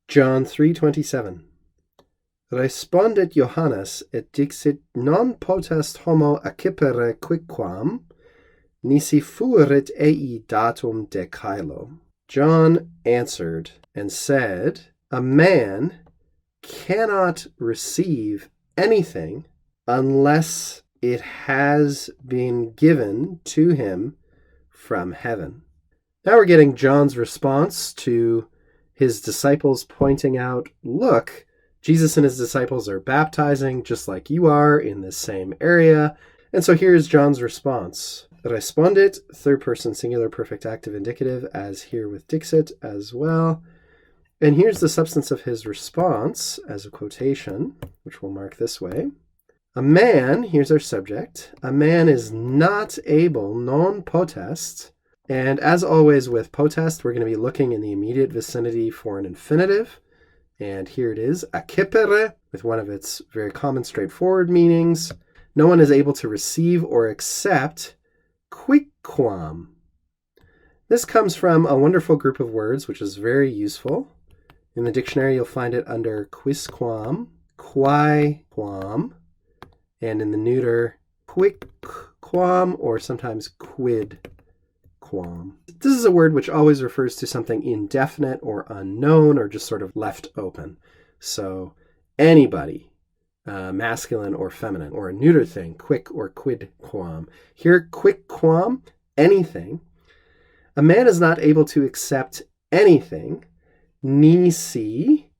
John 3:27. Respondet Johannes et dixit non potest homo accipere quicquam, nisi fuerit ei datum de caelo. John answered and said, a man cannot receive anything unless it has been given to him from heaven. Now we're getting John's response to his disciples pointing out, look, Jesus and his disciples are baptizing just like you are in this same area. And so here's John's response. Respondet, third person singular perfect active indicative, as here with dixit as well. And here's the substance of his response as a quotation, which we'll mark this way. A man, here's our subject, a man is not able, non potest. And as always with potest, we're going to be looking in the immediate vicinity for an infinitive. And here it is, accipere, with one of its very common straightforward meanings. No one is able to receive or accept quicquam. This comes from a wonderful group of words, which is very useful. In the dictionary, you'll find it under quisquam, quaequam, and in the neuter, quicquam, or sometimes quidquam. This is a word which always refers to something indefinite or unknown or just sort of left open. So anybody, masculine or feminine, or a neuter thing, quick or quidquam. Here, quicquam, anything. A man is not able to accept anything, nisi,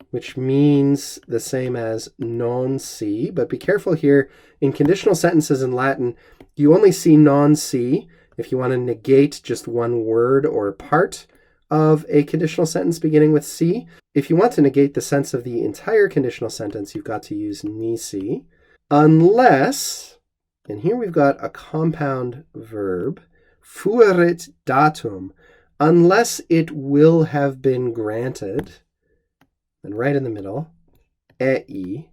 which means the same as non si, but be careful here. In conditional sentences in Latin, you only see non si if you want to negate just one word or part of a conditional sentence beginning with si. If you want to negate the sense of the entire conditional sentence, you've got to use nisi, unless, and here we've got a compound verb, fuerit datum, unless it will have been granted, and right in the middle, ei,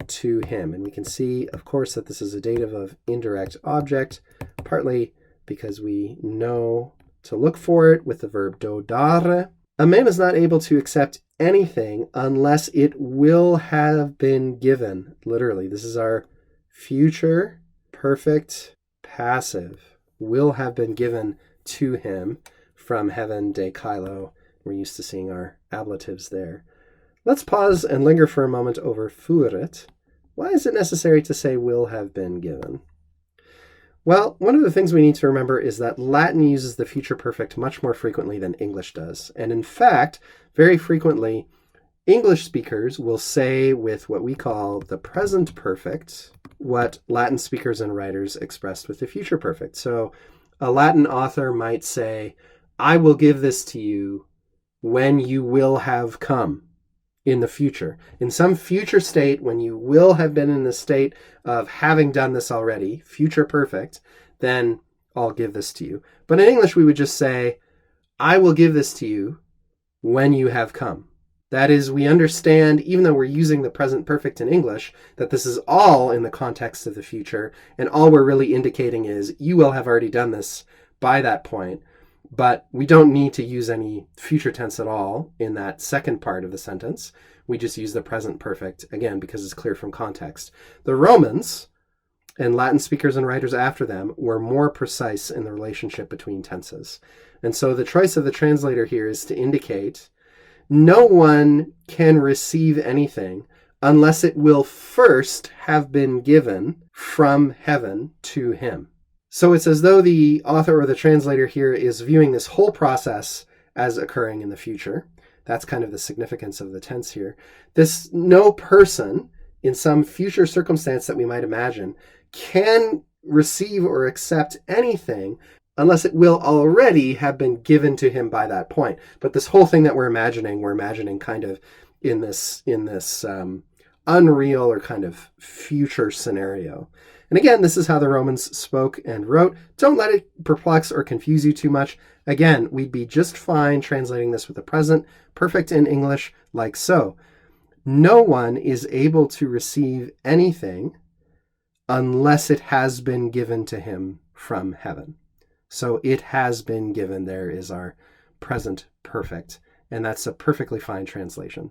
to him. And we can see, of course, that this is a dative of indirect object, partly because we know to look for it with the verb dodare. A man is not able to accept anything unless it will have been given. Literally, this is our future perfect passive. Will have been given to him from heaven, de caelo. We're used to seeing our ablatives there. Let's pause and linger for a moment over fuerit. Why is it necessary to say will have been given? Well, one of the things we need to remember is that Latin uses the future perfect much more frequently than English does. And in fact, very frequently, English speakers will say with what we call the present perfect what Latin speakers and writers expressed with the future perfect. So a Latin author might say, I will give this to you when you will have come in the future. In some future state, when you will have been in the state of having done this already, future perfect, then I'll give this to you. But in English, we would just say, I will give this to you when you have come. That is, we understand, even though we're using the present perfect in English, that this is all in the context of the future, and all we're really indicating is you will have already done this by that point. But we don't need to use any future tense at all in that second part of the sentence. We just use the present perfect, again, because it's clear from context. The Romans and Latin speakers and writers after them were more precise in the relationship between tenses. And so the choice of the translator here is to indicate no one can receive anything unless it will first have been given from heaven to him. So it's as though the author or the translator here is viewing this whole process as occurring in the future. That's kind of the significance of the tense here. This no person in some future circumstance that we might imagine can receive or accept anything unless it will already have been given to him by that point. But this whole thing that we're imagining kind of in this unreal or kind of future scenario. And again, this is how the Romans spoke and wrote. Don't let it perplex or confuse you too much. Again, we'd be just fine translating this with the present perfect in English like so. No one is able to receive anything unless it has been given to him from heaven. So it has been given. There is our present perfect. And that's a perfectly fine translation.